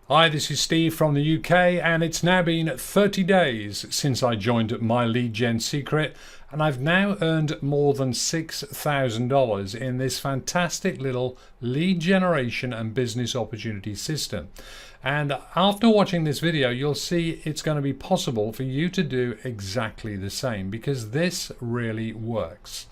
Hi, this is Steve from the UK, and it's now been 30 days since I joined My Lead Gen Secret, and I've now earned more than $6,000 in this fantastic little lead generation and business opportunity system. And after watching this video, you'll see it's going to be possible for you to do exactly the same, because this really works.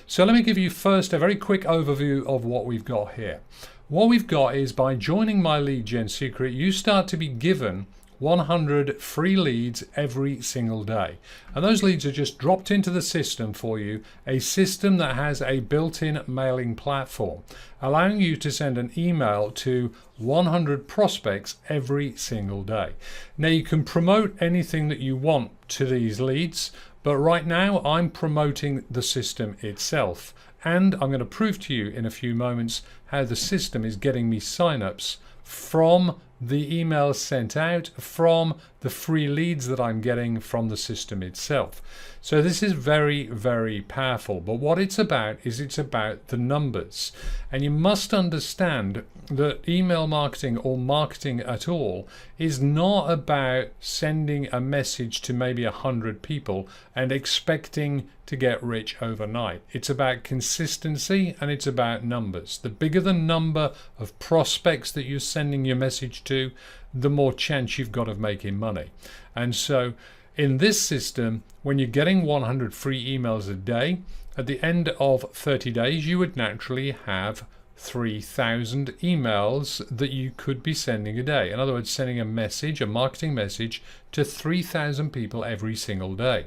So let me give you first a very quick overview of what we've got here. What we've got is, by joining My Lead Gen Secret, you start to be given 100 free leads every single day. And those leads are just dropped into the system for you, a system that has a built-in mailing platform, allowing you to send an email to 100 prospects every single day. Now, you can promote anything that you want to these leads, but right now I'm promoting the system itself. And I'm going to prove to you in a few moments how the system is getting me signups from the emails sent out, from the free leads that I'm getting from the system itself. So this is very, very powerful. But what it's about is it's about the numbers. And you must understand that email marketing, or marketing at all, is not about sending a message to maybe 100 people and expecting to get rich overnight. It's about consistency, and it's about numbers. The bigger the number of prospects that you're sending your message to, the more chance you've got of making money. And so in this system, when you're getting 100 free emails a day, at the end of 30 days, you would naturally have 3,000 emails that you could be sending a day. In other words, sending a message, a marketing message, to 3,000 people every single day.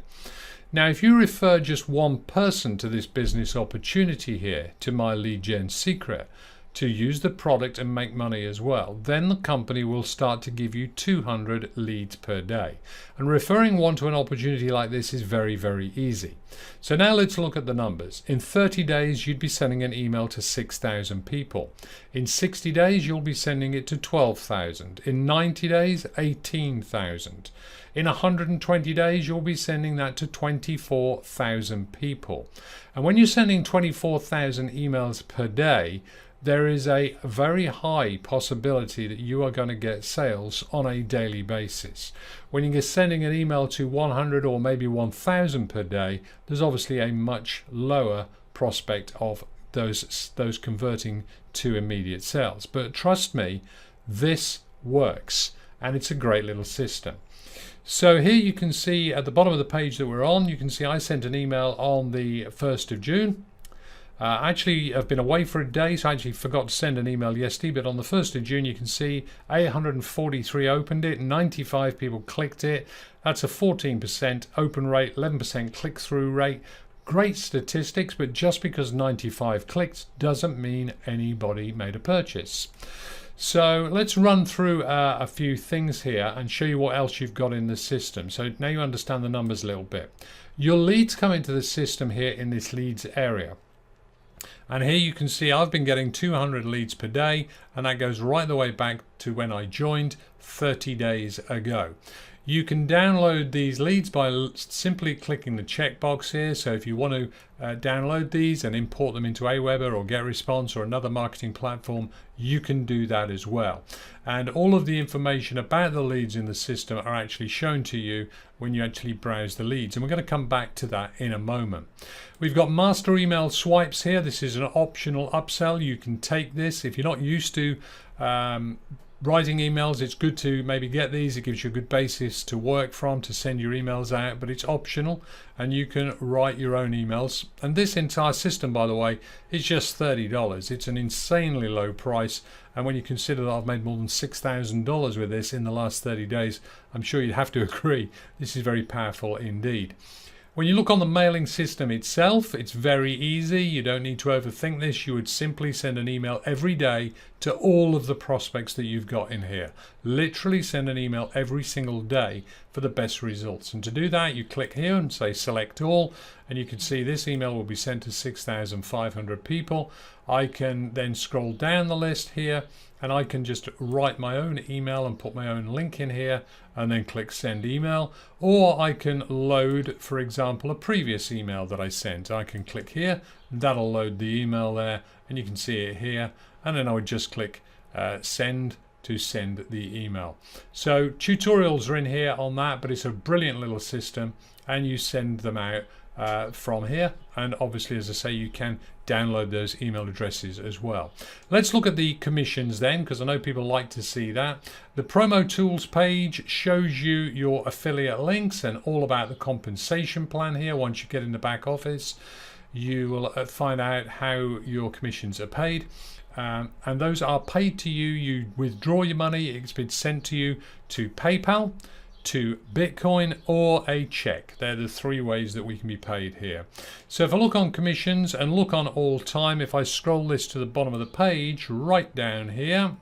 Now, if you refer just one person to this business opportunity here, to My Lead Gen Secret, to use the product and make money as well, then the company will start to give you 200 leads per day. And referring one to an opportunity like this is very, very easy. So now let's look at the numbers. In 30 days, you'd be sending an email to 6,000 people. In 60 days, you'll be sending it to 12,000. In 90 days, 18,000. In 120 days, you'll be sending that to 24,000 people. And when you're sending 24,000 emails per day, there is a very high possibility that you are going to get sales on a daily basis. When you're sending an email to 100 or maybe 1,000 per day, there's obviously a much lower prospect of those converting to immediate sales. But trust me, this works, and it's a great little system. So here you can see at the bottom of the page that we're on, you can see I sent an email on the 1st of June. Actually, I've been away for a day, so I actually forgot to send an email yesterday, but on the 1st of June, you can see 843 opened it, 95 people clicked it. That's a 14% open rate, 11% click-through rate. Great statistics, but just because 95 clicked doesn't mean anybody made a purchase. So let's run through a few things here and show you what else you've got in the system. So now you understand the numbers a little bit. Your leads come into the system here in this leads area. And here you can see I've been getting 200 leads per day, and that goes right the way back to when I joined 30 days ago. You can download these leads by simply clicking the checkbox here. So if you want to download these and import them into Aweber or GetResponse or another marketing platform, you can do that as well. And all of the information about the leads in the system are actually shown to you when you actually browse the leads. And we're going to come back to that in a moment. We've got master email swipes here. This is an optional upsell. You can take this if you're not used to writing emails. It's good to maybe get these. It gives you a good basis to work from, to send your emails out, but it's optional and you can write your own emails. And this entire system, by the way, is just $30. It's an insanely low price, and when you consider that I've made more than $6,000 with this in the last 30 days, I'm sure you'd have to agree this is very powerful indeed. When you look on the mailing system itself, it's very easy. You don't need to overthink this. You would simply send an email every day to all of the prospects that you've got in here. Literally send an email every single day for the best results. And to do that, you click here and say select all, and you can see this email will be sent to 6,500 people. I can then scroll down the list here, and I can just write my own email and put my own link in here and then click send email. Or I can load, for example, a previous email that I sent. I can click here, that'll load the email there, and you can see it here. And then I would just click send to send the email. So tutorials are in here on that, but it's a brilliant little system, and you send them out from here. And obviously, as I say, you can download those email addresses as well. Let's look at the commissions then, because I know people like to see that. The promo tools page shows you your affiliate links and all about the compensation plan here. Once you get in the back office, you will find out how your commissions are paid. And those are paid to you. You withdraw your money, it's been sent to you to PayPal, to Bitcoin, or a check. They're the three ways that we can be paid here. So if I look on commissions and look on all time, if I scroll this to the bottom of the page, right down here,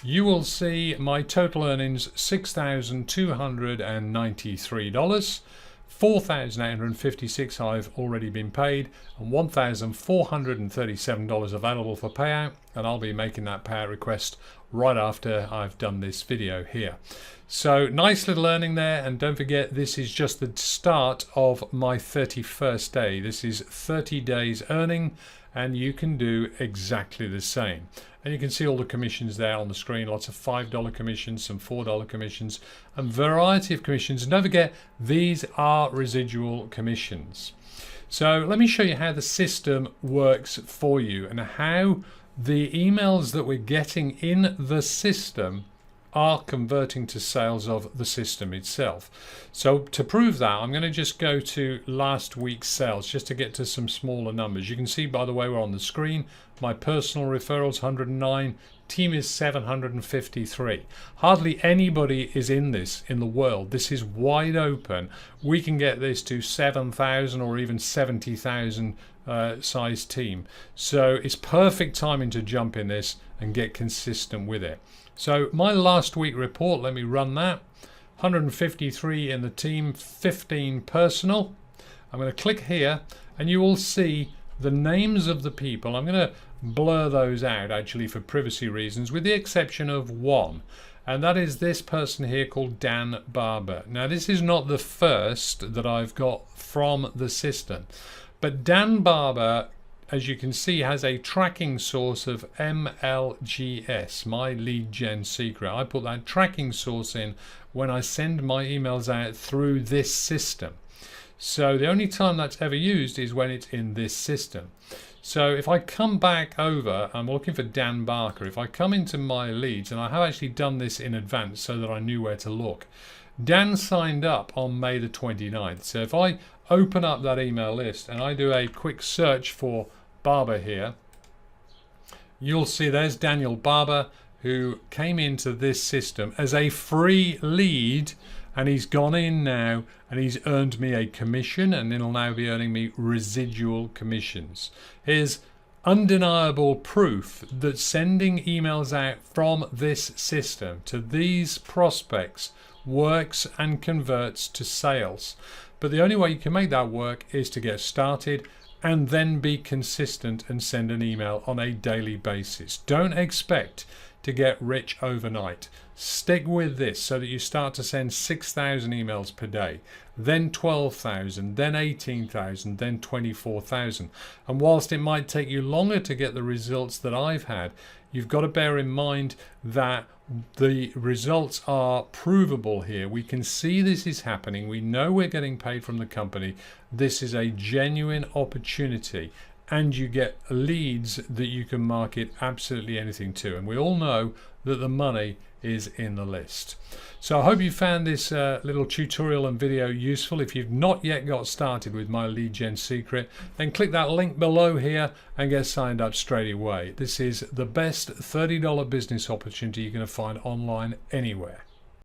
you will see my total earnings, $6,293. $4,856 I've already been paid, and $1,437 available for payout, and I'll be making that payout request right after I've done this video here. So nice little earning there, and don't forget, this is just the start of my 31st day. This is 30 days earning, and you can do exactly the same. And you can see all the commissions there on the screen, lots of $5 commissions, some $4 commissions, and variety of commissions. And don't forget, these are residual commissions. So let me show you how the system works for you and how the emails that we're getting in the system are converting to sales of the system itself. So to prove that, I'm going to just go to last week's sales just to get to some smaller numbers. You can see, by the way, we're on the screen. My personal referrals 109, team is 753. Hardly anybody is in this in the world. This is wide open. We can get this to 7,000 or even 70,000 size team. So it's perfect timing to jump in this and get consistent with it. So my last week report, let me run that. 153 in the team, 15 personal. I'm going to click here and you will see the names of the people. I'm going to blur those out actually for privacy reasons, with the exception of one. And that is this person here called Dan Barber. Now this is not the first that I've got from the system, but Dan Barber, as you can see, has a tracking source of MLGS, my lead gen secret. I put that tracking source in when I send my emails out through this system. So the only time that's ever used is when it's in this system. So if I come back over, I'm looking for Dan Barker. If I come into my leads, and I have actually done this in advance so that I knew where to look. Dan signed up on May the 29th. So if I open up that email list and I do a quick search for Barber here, you'll see there's Daniel Barber, who came into this system as a free lead, and he's gone in now and he's earned me a commission, and then he'll now be earning me residual commissions. Here's undeniable proof that sending emails out from this system to these prospects works and converts to sales. But the only way you can make that work is to get started and then be consistent and send an email on a daily basis. Don't expect to get rich overnight. Stick with this so that you start to send 6,000 emails per day, then 12,000, then 18,000, then 24,000. And whilst it might take you longer to get the results that I've had, you've got to bear in mind that the results are provable here. We can see this is happening. We know we're getting paid from the company. This is a genuine opportunity, and you get leads that you can market absolutely anything to. And we all know that the money is in the list. So I hope you found this little tutorial and video useful. If you've not yet got started with my lead gen secret, then click that link below here and get signed up straight away. This is the best $30 business opportunity you're going to find online anywhere.